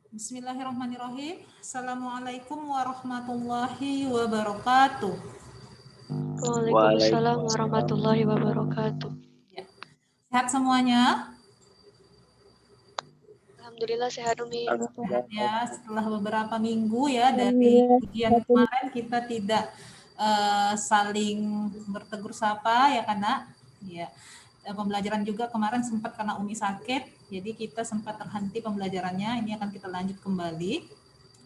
Bismillahirrahmanirrahim. Assalamualaikum warahmatullahi wabarakatuh. Waalaikumsalam Waalaikumsalam. warahmatullahi wabarakatuh. Ya. Sehat semuanya? Alhamdulillah sehat Umi. Sehat ya. Setelah beberapa minggu ya dari ujian kemarin kita tidak saling bertegur sapa ya karena ya pembelajaran juga kemarin sempat karena Umi sakit, jadi kita sempat terhenti pembelajarannya. Ini akan kita lanjut kembali.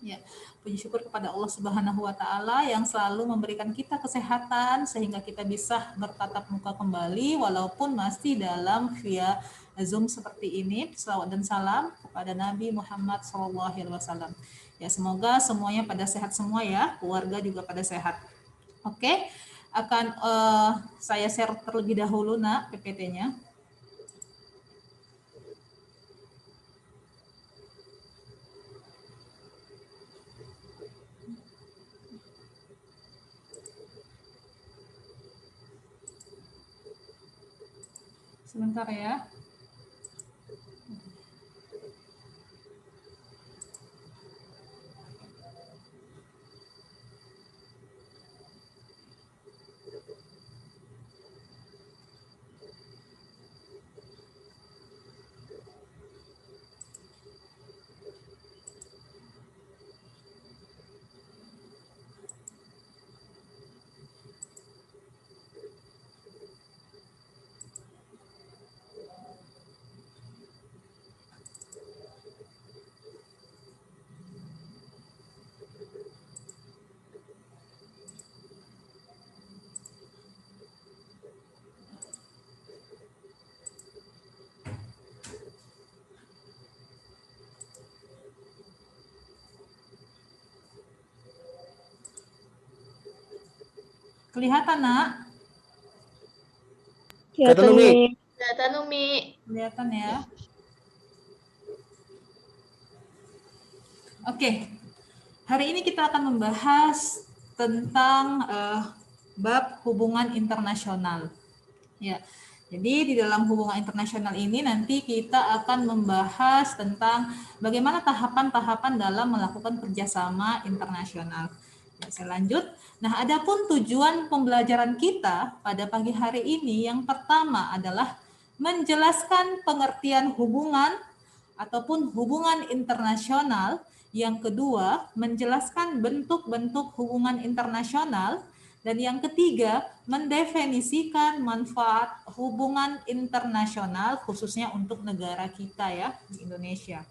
Ya, puji syukur kepada Allah Subhanahu wa taala yang selalu memberikan kita kesehatan sehingga kita bisa bertatap muka kembali walaupun masih dalam via Zoom seperti ini. Selawat dan salam kepada Nabi Muhammad SAW. Ya, semoga semuanya pada sehat semua ya, keluarga juga pada sehat. Oke, akan saya share terlebih dahulu nak PPT-nya. Sebentar ya. Kelihatan nak? Kelihatan Umi. Kelihatan Umi. Kelihatan ya. Oke, hari ini kita akan membahas tentang bab hubungan internasional. Ya, jadi di dalam hubungan internasional ini nanti kita akan membahas tentang bagaimana tahapan-tahapan dalam melakukan kerjasama internasional. Ya, saya lanjut. Nah, adapun tujuan pembelajaran kita pada pagi hari ini yang pertama adalah menjelaskan pengertian hubungan ataupun hubungan internasional. Yang kedua, menjelaskan bentuk-bentuk hubungan internasional. Dan yang ketiga, mendefinisikan manfaat hubungan internasional khususnya untuk negara kita ya, di Indonesia.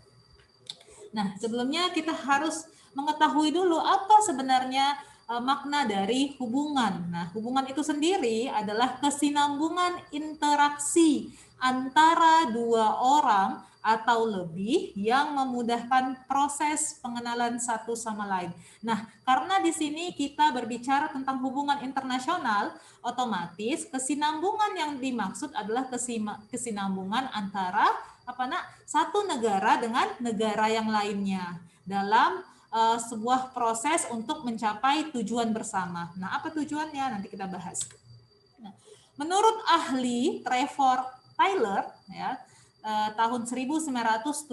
Nah, sebelumnya kita harus mengetahui dulu apa sebenarnya makna dari hubungan. Nah, hubungan itu sendiri adalah kesinambungan interaksi antara dua orang atau lebih yang memudahkan proses pengenalan satu sama lain. Nah, karena di sini kita berbicara tentang hubungan internasional, otomatis kesinambungan yang dimaksud adalah kesinambungan antara satu negara dengan negara yang lainnya dalam sebuah proses untuk mencapai tujuan bersama. Nah, apa tujuannya? Nanti kita bahas. Nah, menurut ahli Trevor Tyler ya, tahun 1979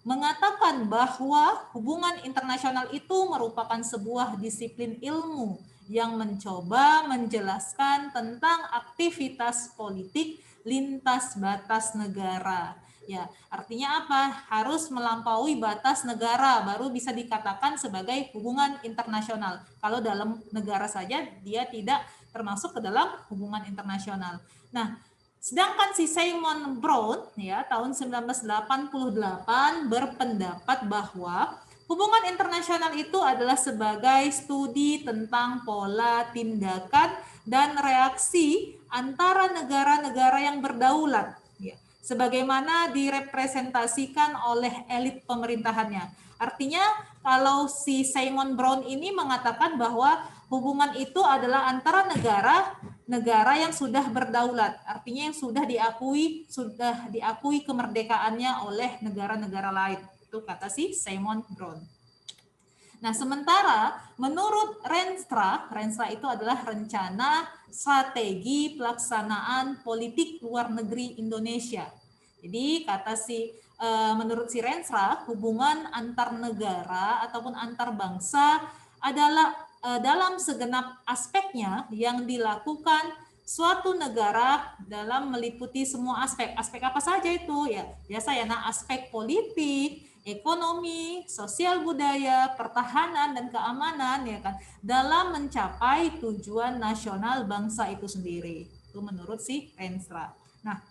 mengatakan bahwa hubungan internasional itu merupakan sebuah disiplin ilmu yang mencoba menjelaskan tentang aktivitas politik lintas batas negara. Ya, artinya apa? Harus melampaui batas negara baru bisa dikatakan sebagai hubungan internasional. Kalau dalam negara saja dia tidak termasuk ke dalam hubungan internasional. Nah, sedangkan si Simon Brown ya tahun 1988 berpendapat bahwa hubungan internasional itu adalah sebagai studi tentang pola tindakan dan reaksi antara negara-negara yang berdaulat ya, sebagaimana direpresentasikan oleh elit pemerintahannya. Artinya kalau si Simon Brown ini mengatakan bahwa hubungan itu adalah antara negara yang sudah berdaulat, artinya yang sudah diakui kemerdekaannya oleh negara-negara lain. Itu kata si Simon Brown. Nah, sementara menurut Renstra itu adalah rencana strategi pelaksanaan politik luar negeri Indonesia. Jadi kata si menurut si Rensra, hubungan antar negara ataupun antar bangsa adalah dalam segenap aspeknya yang dilakukan suatu negara dalam meliputi semua aspek. Aspek apa saja itu? Ya, biasa ya, nah aspek politik, ekonomi, sosial budaya, pertahanan dan keamanan ya kan, dalam mencapai tujuan nasional bangsa itu sendiri. Itu menurut si Rensra. Nah,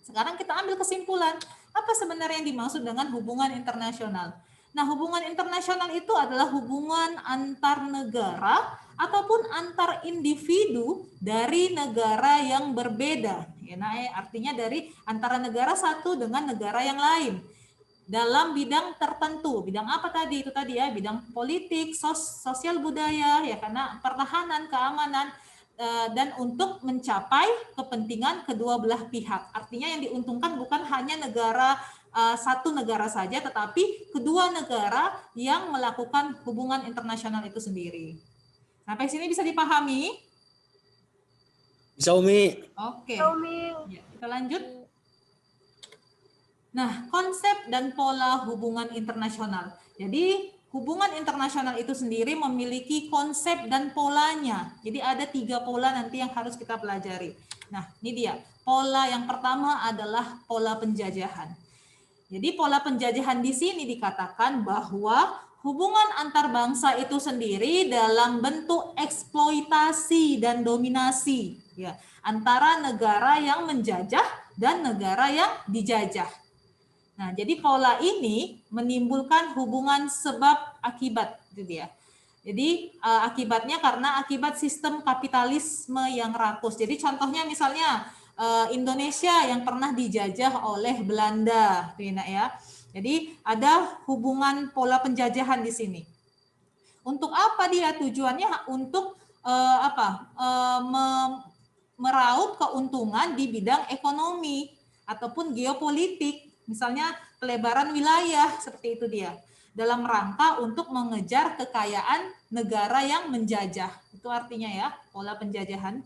sekarang kita ambil kesimpulan, apa sebenarnya yang dimaksud dengan hubungan internasional? Nah, hubungan internasional itu adalah hubungan antar negara ataupun antar individu dari negara yang berbeda. Ya, nah, artinya dari antara negara satu dengan negara yang lain dalam bidang tertentu. Bidang apa tadi? Itu tadi ya, bidang politik, sosial budaya, ya karena pertahanan, keamanan, dan untuk mencapai kepentingan kedua belah pihak. Artinya yang diuntungkan bukan hanya negara satu negara saja, tetapi kedua negara yang melakukan hubungan internasional itu sendiri. Sampai sini bisa dipahami? Bisa, Umi. Oke. Umi. Ya, kita lanjut. Nah, konsep dan pola hubungan internasional. Jadi, hubungan internasional itu sendiri memiliki konsep dan polanya. Jadi, ada 3 pola nanti yang harus kita pelajari. Nah, ini dia. Pola yang pertama adalah pola penjajahan. Jadi, pola penjajahan di sini dikatakan bahwa hubungan antar bangsa itu sendiri dalam bentuk eksploitasi dan dominasi ya, antara negara yang menjajah dan negara yang dijajah. Nah, jadi pola ini menimbulkan hubungan sebab akibat, itu dia. Jadi akibatnya karena akibat sistem kapitalisme yang rakus. Jadi contohnya misalnya Indonesia yang pernah dijajah oleh Belanda, ya. Jadi ada hubungan pola penjajahan di sini. Untuk apa dia? Tujuannya untuk meraup keuntungan di bidang ekonomi ataupun geopolitik. Misalnya pelebaran wilayah, seperti itu dia. Dalam rangka untuk mengejar kekayaan negara yang menjajah. Itu artinya ya, pola penjajahan.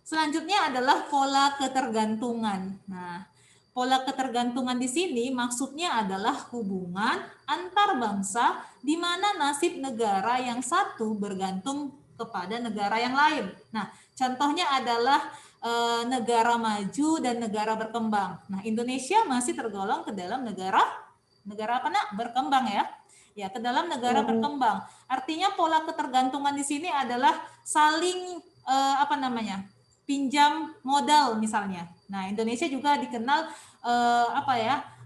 Selanjutnya adalah pola ketergantungan. Nah, pola ketergantungan di sini maksudnya adalah hubungan antar bangsa di mana nasib negara yang satu bergantung kepada negara yang lain. Nah, contohnya adalah negara maju dan negara berkembang. Nah, Indonesia masih tergolong ke dalam negara apa nak? Berkembang ya. Ya, ke dalam negara berkembang. Artinya pola ketergantungan di sini adalah saling pinjam modal misalnya. Nah, Indonesia juga dikenal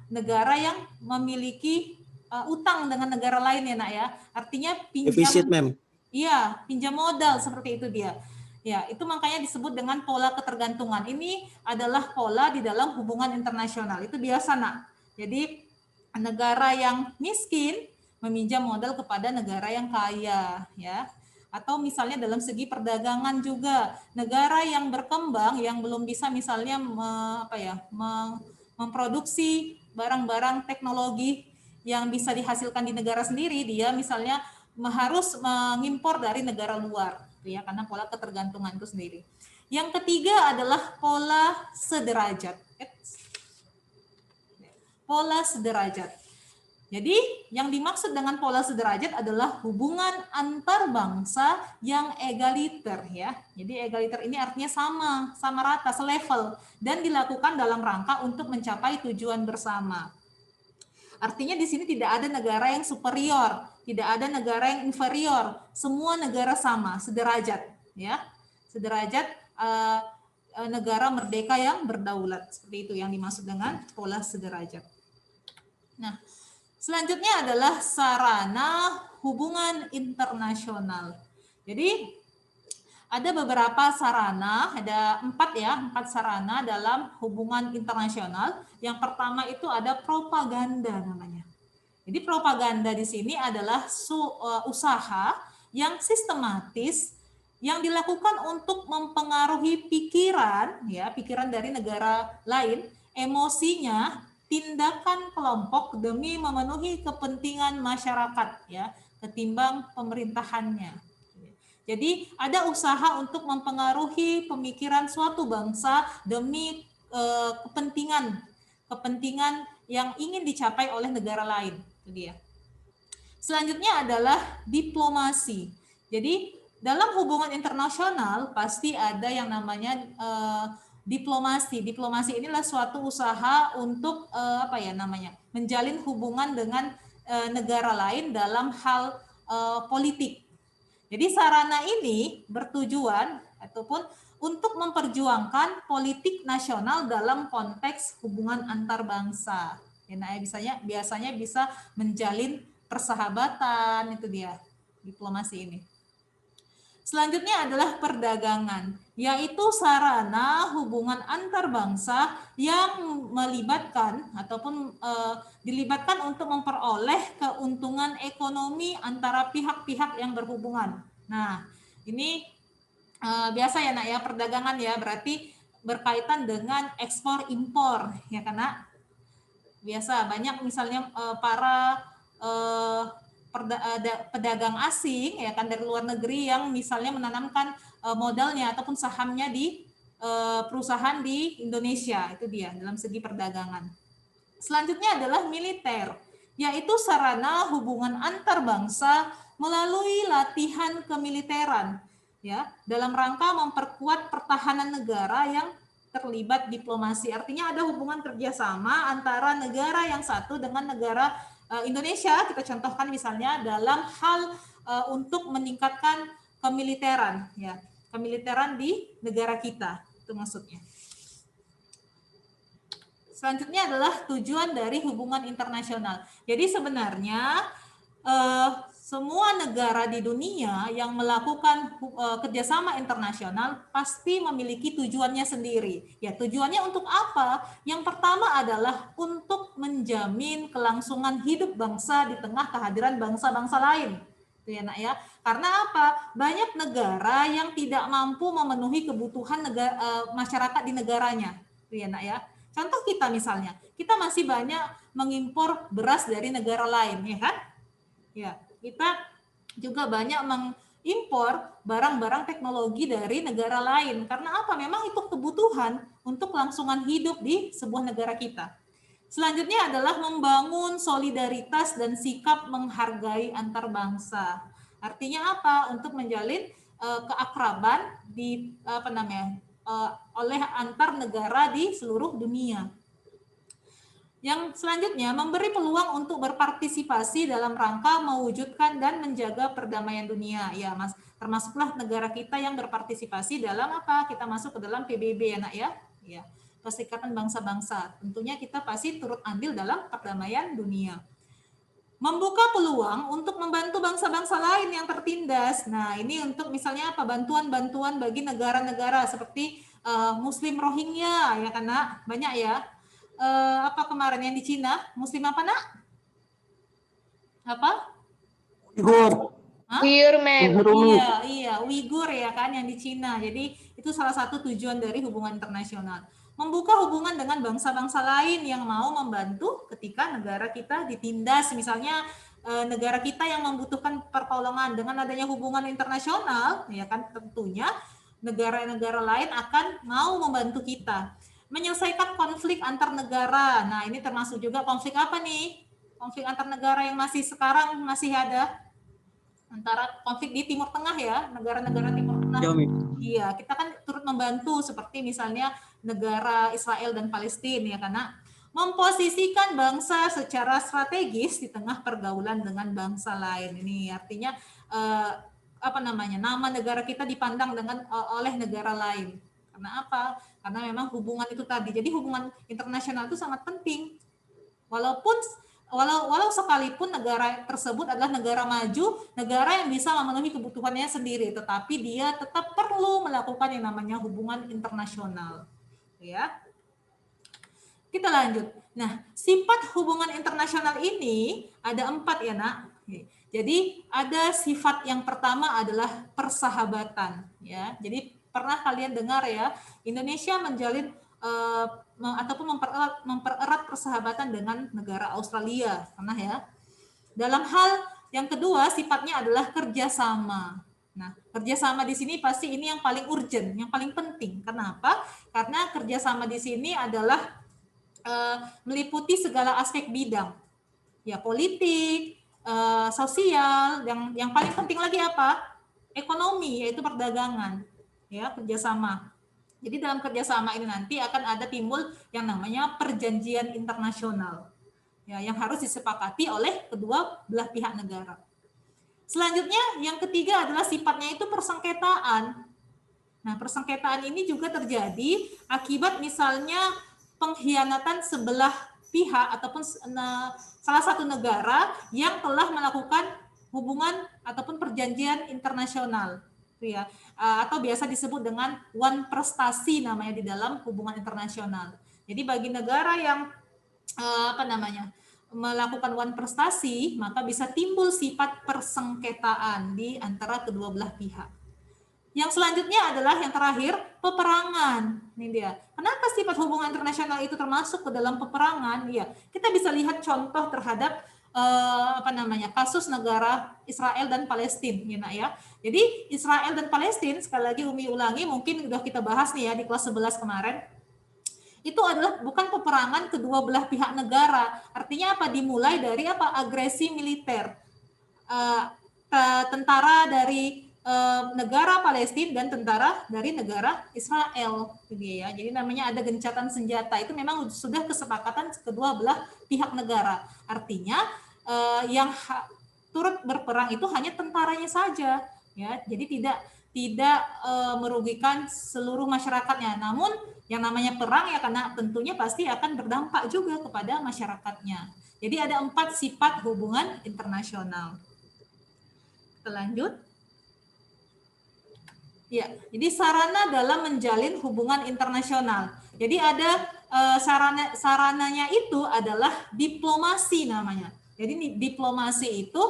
negara yang memiliki utang dengan negara lain ya nak ya. Artinya pinjam defisit, Mem. Iya, pinjam modal seperti itu dia. Ya, itu makanya disebut dengan pola ketergantungan. Ini adalah pola di dalam hubungan internasional. Itu biasa nak. Jadi negara yang miskin meminjam modal kepada negara yang kaya ya. Atau misalnya dalam segi perdagangan juga, negara yang berkembang yang belum bisa misalnya memproduksi barang-barang teknologi yang bisa dihasilkan di negara sendiri, dia misalnya harus mengimpor dari negara luar ya, karena pola ketergantungan itu sendiri. Yang ketiga adalah pola sederajat. Pola sederajat. Jadi yang dimaksud dengan pola sederajat adalah hubungan antar bangsa yang egaliter ya. Jadi egaliter ini artinya sama rata, selevel dan dilakukan dalam rangka untuk mencapai tujuan bersama. Artinya di sini tidak ada negara yang superior, tidak ada negara yang inferior, semua negara sama, sederajat ya. Sederajat negara merdeka yang berdaulat. Seperti itu yang dimaksud dengan pola sederajat. Nah, selanjutnya adalah sarana hubungan internasional. Jadi ada beberapa sarana, ada 4 sarana dalam hubungan internasional. Yang pertama itu ada propaganda namanya. Jadi propaganda di sini adalah usaha yang sistematis yang dilakukan untuk mempengaruhi pikiran dari negara lain, emosinya, tindakan kelompok demi memenuhi kepentingan masyarakat ya, ketimbang pemerintahannya. Jadi ada usaha untuk mempengaruhi pemikiran suatu bangsa demi kepentingan yang ingin dicapai oleh negara lain. Itu dia. Selanjutnya adalah diplomasi. Jadi dalam hubungan internasional pasti ada yang namanya diplomasi. Diplomasi inilah suatu usaha untuk menjalin hubungan dengan negara lain dalam hal politik. Jadi sarana ini bertujuan ataupun untuk memperjuangkan politik nasional dalam konteks hubungan antar bangsa. Biasanya bisa menjalin persahabatan, itu dia diplomasi ini. Selanjutnya adalah perdagangan, yaitu sarana hubungan antar bangsa yang melibatkan ataupun dilibatkan untuk memperoleh keuntungan ekonomi antara pihak-pihak yang berhubungan. Nah, ini biasa ya Nak ya, perdagangan ya, berarti berkaitan dengan ekspor impor ya kan Nak? Biasa banyak misalnya para pedagang asing ya kan dari luar negeri yang misalnya menanamkan modalnya ataupun sahamnya di perusahaan di Indonesia, itu dia dalam segi perdagangan. Selanjutnya adalah militer, yaitu sarana hubungan antar bangsa melalui latihan kemiliteran ya dalam rangka memperkuat pertahanan negara yang terlibat diplomasi. Artinya ada hubungan kerjasama antara negara yang satu dengan negara Indonesia, kita contohkan misalnya dalam hal untuk meningkatkan kemiliteran ya, kemiliteran di negara kita, itu maksudnya. Selanjutnya adalah tujuan dari hubungan internasional. Jadi sebenarnya semua negara di dunia yang melakukan kerjasama internasional pasti memiliki tujuannya sendiri. Ya, tujuannya untuk apa? Yang pertama adalah untuk menjamin kelangsungan hidup bangsa di tengah kehadiran bangsa-bangsa lain. Itu ya, Nak ya. Karena apa? Banyak negara yang tidak mampu memenuhi kebutuhan masyarakat di negaranya. Itu ya, Nak ya. Contoh kita misalnya, kita masih banyak mengimpor beras dari negara lain, ya kan? Ya, kita juga banyak mengimpor barang-barang teknologi dari negara lain. Karena apa? Memang itu kebutuhan untuk kelangsungan hidup di sebuah negara kita. Selanjutnya adalah membangun solidaritas dan sikap menghargai antar bangsa. Artinya apa? Untuk menjalin keakraban di oleh antar negara di seluruh dunia. Yang selanjutnya, memberi peluang untuk berpartisipasi dalam rangka mewujudkan dan menjaga perdamaian dunia. Ya, Mas, termasuklah negara kita yang berpartisipasi dalam apa? Kita masuk ke dalam PBB ya, Nak ya. Ya, Perserikatan Bangsa-Bangsa. Tentunya kita pasti turut andil dalam perdamaian dunia. Membuka peluang untuk membantu bangsa-bangsa lain yang tertindas. Nah, ini untuk misalnya apa? Bantuan-bantuan bagi negara-negara seperti Muslim Rohingya, ya kan, Nak? Banyak ya. Apa kemarin yang di Cina? Muslim apa, Nak? Apa? Uyghur. Uyghur, Mem. Iya, Uyghur ya kan yang di Cina. Jadi itu salah satu tujuan dari hubungan internasional. Membuka hubungan dengan bangsa-bangsa lain yang mau membantu ketika negara kita ditindas, misalnya negara kita yang membutuhkan pertolongan. Dengan adanya hubungan internasional, ya kan, tentunya negara-negara lain akan mau membantu kita. Menyelesaikan konflik antar negara. Nah, ini termasuk juga konflik apa nih? Konflik antar negara yang sekarang masih ada. Antara konflik di Timur Tengah ya, negara-negara Timur Tengah. Iya, kita kan turut membantu seperti misalnya negara Israel dan Palestina ya, karena memposisikan bangsa secara strategis di tengah pergaulan dengan bangsa lain. Ini artinya nama negara kita dipandang oleh negara lain. Karena apa? Karena memang hubungan itu tadi. Jadi hubungan internasional itu sangat penting. Walau sekalipun negara tersebut adalah negara maju, negara yang bisa memenuhi kebutuhannya sendiri, tetapi dia tetap perlu melakukan yang namanya hubungan internasional. Ya. Kita lanjut. Nah, sifat hubungan internasional ini ada 4 ya, Nak. Jadi ada sifat yang pertama adalah persahabatan. Ya. Jadi pernah kalian dengar ya, Indonesia menjalin ataupun mempererat persahabatan dengan negara Australia, pernah ya. Dalam hal yang kedua sifatnya adalah kerjasama. Nah, kerjasama di sini pasti ini yang paling urgent, yang paling penting. Kenapa? Karena kerjasama di sini adalah meliputi segala aspek bidang, ya politik, sosial, yang paling penting lagi apa? Ekonomi, yaitu perdagangan, ya kerjasama. Jadi dalam kerjasama ini nanti akan ada timbul yang namanya perjanjian internasional, ya, yang harus disepakati oleh kedua belah pihak negara. Selanjutnya yang ketiga adalah sifatnya itu persengketaan. Nah, persengketaan ini juga terjadi akibat misalnya pengkhianatan sebelah pihak ataupun salah satu negara yang telah melakukan hubungan ataupun perjanjian internasional, ya, atau biasa disebut dengan one prestasi namanya di dalam hubungan internasional. Jadi bagi negara yang melakukan one prestasi, maka bisa timbul sifat persengketaan di antara kedua belah pihak. Yang selanjutnya adalah yang terakhir, peperangan. Ini dia. Kenapa sifat hubungan internasional itu termasuk ke dalam peperangan? Ya, kita bisa lihat contoh terhadap kasus negara Israel dan Palestina, ya. Jadi Israel dan Palestina, sekali lagi Umi ulangi, mungkin sudah kita bahas nih ya di kelas 11 kemarin. Itu adalah bukan peperangan kedua belah pihak negara. Artinya apa? Dimulai dari apa? Agresi militer. Tentara dari negara Palestina dan tentara dari negara Israel, ya. Jadi namanya ada gencatan senjata, itu memang sudah kesepakatan kedua belah pihak negara. Artinya yang turut berperang itu hanya tentaranya saja, ya. Jadi tidak merugikan seluruh masyarakatnya. Namun yang namanya perang ya karena tentunya pasti akan berdampak juga kepada masyarakatnya. Jadi ada 4 sifat hubungan internasional. Kita lanjut. Ya, jadi sarana dalam menjalin hubungan internasional. Jadi ada sarananya itu adalah diplomasi namanya. Jadi diplomasi itu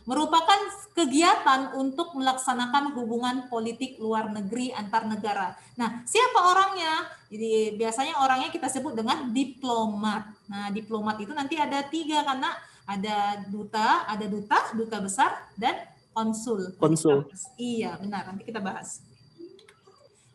merupakan kegiatan untuk melaksanakan hubungan politik luar negeri antar negara. Nah, siapa orangnya? Jadi biasanya orangnya kita sebut dengan diplomat. Nah, diplomat itu nanti ada 3 karena ada duta besar dan konsul. Iya, benar. Nanti kita bahas.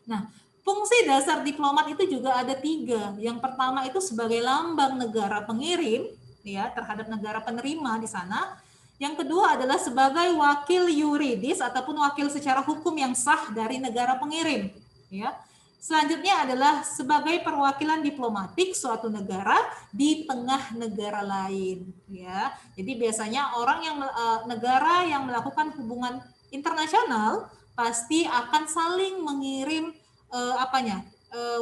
Nah, fungsi dasar diplomat itu juga ada 3. Yang pertama itu sebagai lambang negara pengirim, ya, terhadap negara penerima di sana. Yang kedua adalah sebagai wakil yuridis ataupun wakil secara hukum yang sah dari negara pengirim, ya. Selanjutnya adalah sebagai perwakilan diplomatik suatu negara di tengah negara lain, ya. Jadi biasanya negara yang melakukan hubungan internasional pasti akan saling mengirim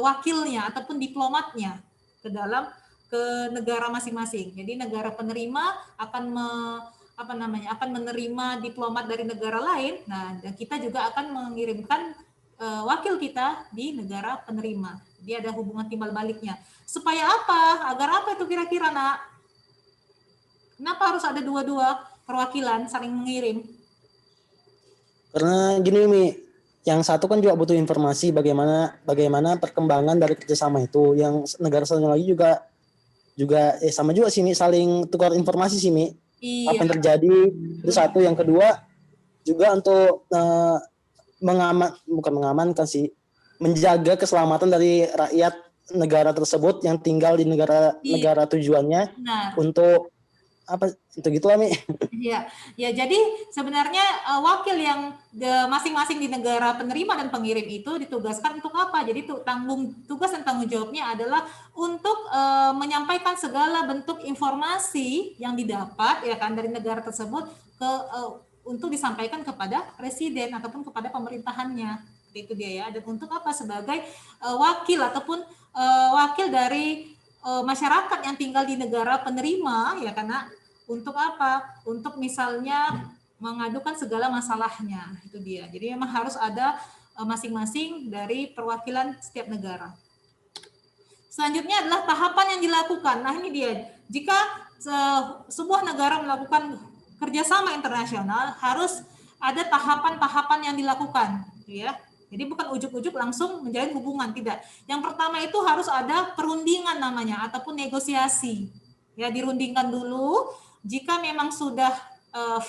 wakilnya ataupun diplomatnya ke negara masing-masing. Jadi negara penerima akan menerima diplomat dari negara lain. Nah, dan kita juga akan mengirimkan wakil kita di negara penerima. Jadi ada hubungan timbal baliknya. Supaya apa? Agar apa itu kira-kira, Nak? Kenapa harus ada 2 perwakilan saling mengirim? Karena gini Mi, yang satu kan juga butuh informasi bagaimana perkembangan dari kerjasama itu. Yang negara satunya lagi juga sama juga sih Mi, saling tukar informasi sih Mi. Iya. Apa yang terjadi itu satu. Yang kedua juga untuk mengamankan sih, menjaga keselamatan dari rakyat negara tersebut yang tinggal di negara tujuannya. Benar. Untuk gitulah Mi. Iya, ya jadi sebenarnya wakil yang masing-masing di negara penerima dan pengirim itu ditugaskan untuk apa? Jadi tugas dan tanggung jawabnya adalah untuk menyampaikan segala bentuk informasi yang didapat ya kan dari negara tersebut untuk disampaikan kepada presiden ataupun kepada pemerintahannya. Itu dia ya. Dan untuk apa? Sebagai wakil ataupun wakil dari masyarakat yang tinggal di negara penerima ya, karena untuk apa? Untuk misalnya mengadukan segala masalahnya. Itu dia. Jadi memang harus ada masing-masing dari perwakilan setiap negara. Selanjutnya adalah tahapan yang dilakukan. Nah, ini dia. Jika sebuah negara melakukan kerjasama internasional, harus ada tahapan-tahapan yang dilakukan, ya. Jadi bukan ujuk-ujuk langsung menjalin hubungan, tidak. Yang pertama itu harus ada perundingan namanya ataupun negosiasi. Ya, dirundingkan dulu. Jika memang sudah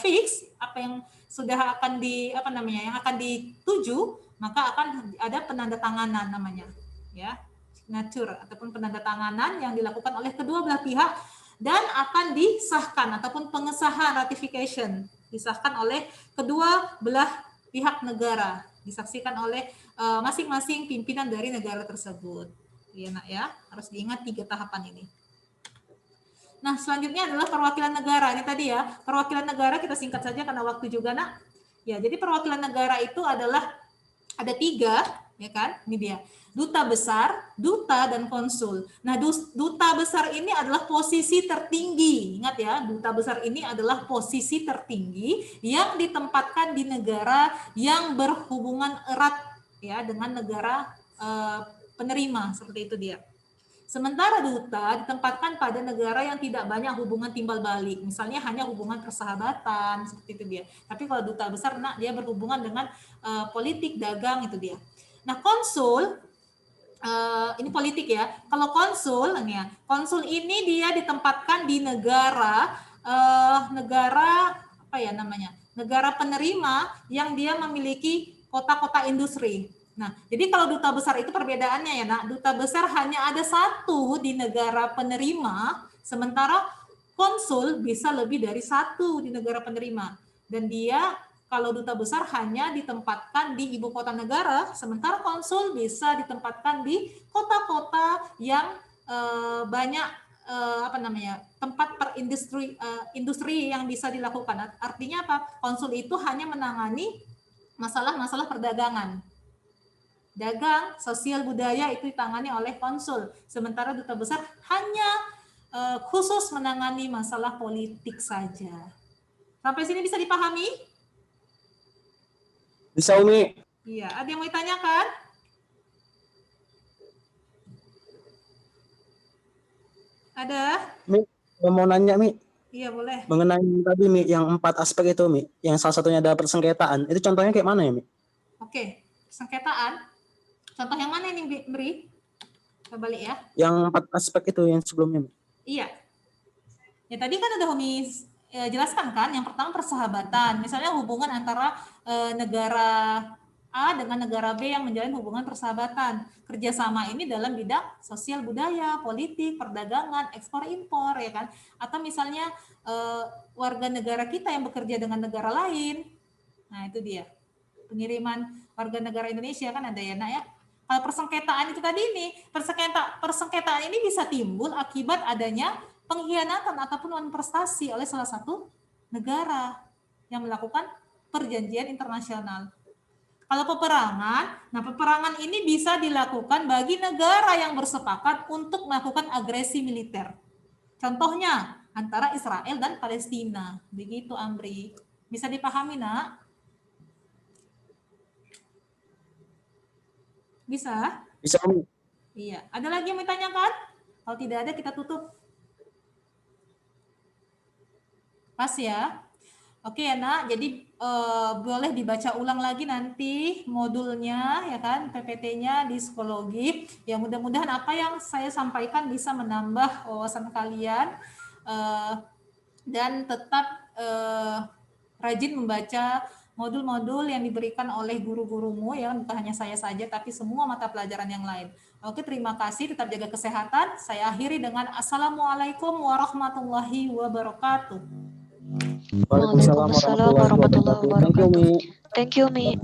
fix apa yang sudah akan yang akan dituju, maka akan ada penandatanganan namanya, ya. signature ataupun penandatanganan yang dilakukan oleh kedua belah pihak dan akan disahkan ataupun pengesahan ratification disahkan oleh kedua belah pihak negara, disaksikan oleh masing-masing pimpinan dari negara tersebut. Ya, Nak ya, harus diingat 3 tahapan ini. Nah, selanjutnya adalah perwakilan negara. Ini tadi ya, perwakilan negara kita singkat saja karena waktu juga, Nak. Ya, jadi perwakilan negara itu adalah ada 3, ya kan? Ini dia. Duta besar, duta, dan konsul. Nah, duta besar ini adalah posisi tertinggi. Ingat ya, duta besar ini adalah posisi tertinggi yang ditempatkan di negara yang berhubungan erat ya dengan negara penerima, seperti itu dia. Sementara duta ditempatkan pada negara yang tidak banyak hubungan timbal balik, misalnya hanya hubungan persahabatan, seperti itu dia. Tapi kalau duta besar, Nak, dia berhubungan dengan politik, dagang, itu dia. Nah, konsul ini politik ya. Kalau konsul, ini ya, konsul ini dia ditempatkan di negara apa ya namanya, negara penerima yang dia memiliki kota-kota industri. Nah, jadi kalau duta besar itu perbedaannya ya, Nak. Duta besar hanya ada 1 di negara penerima, sementara konsul bisa lebih dari 1 di negara penerima. Dan dia kalau duta besar hanya ditempatkan di ibu kota negara, sementara konsul bisa ditempatkan di kota-kota yang banyak tempat industri yang bisa dilakukan. Artinya apa? Konsul itu hanya menangani masalah-masalah perdagangan. Dagang, sosial, budaya itu ditangani oleh konsul. Sementara duta besar hanya khusus menangani masalah politik saja. Sampai sini bisa dipahami? Bisa, Umi. Iya, ada yang mau ditanyakan? Ada? Mi, mau nanya, Mi. Iya, boleh. Mengenai tadi, Mi, yang 4 aspek itu, Mi. Yang salah satunya ada persengketaan. Itu contohnya kayak mana ya, Mi? Oke, persengketaan. Contoh yang mana ini, Bri? Kita balik ya. Yang 4 aspek itu yang sebelumnya, Mi. Iya. Ya tadi kan udah Umi jelaskan kan, yang pertama persahabatan. Misalnya hubungan antara negara A dengan negara B yang menjalin hubungan persahabatan. Kerjasama ini dalam bidang sosial budaya, politik, perdagangan, ekspor impor, ya kan? Atau misalnya warga negara kita yang bekerja dengan negara lain. Nah itu dia. Pengiriman warga negara Indonesia kan ada ya, Nak ya. Kalau persengketaan itu tadi ini, persengketaan ini bisa timbul akibat adanya pengkhianatan ataupun manifestasi oleh salah satu negara yang melakukan perjanjian internasional. Kalau peperangan, nah peperangan ini bisa dilakukan bagi negara yang bersepakat untuk melakukan agresi militer. Contohnya antara Israel dan Palestina. Begitu, Amri. Bisa dipahami, Nak? Bisa? Bisa, Umi. Iya. Ada lagi yang mau ditanyakan? Kalau tidak ada, kita tutup. Pas ya? Oke ya, Nak. Jadi boleh dibaca ulang lagi nanti modulnya, ya kan? PPT-nya di psikologi. Ya mudah-mudahan apa yang saya sampaikan bisa menambah wawasan kalian dan tetap rajin membaca modul-modul yang diberikan oleh guru-gurumu, ya bukan hanya saya saja, tapi semua mata pelajaran yang lain. Oke, terima kasih. Tetap jaga kesehatan. Saya akhiri dengan Assalamualaikum warahmatullahi wabarakatuh. Waalaikumsalam warahmatullahi wabarakatuh. Thank you, Mi.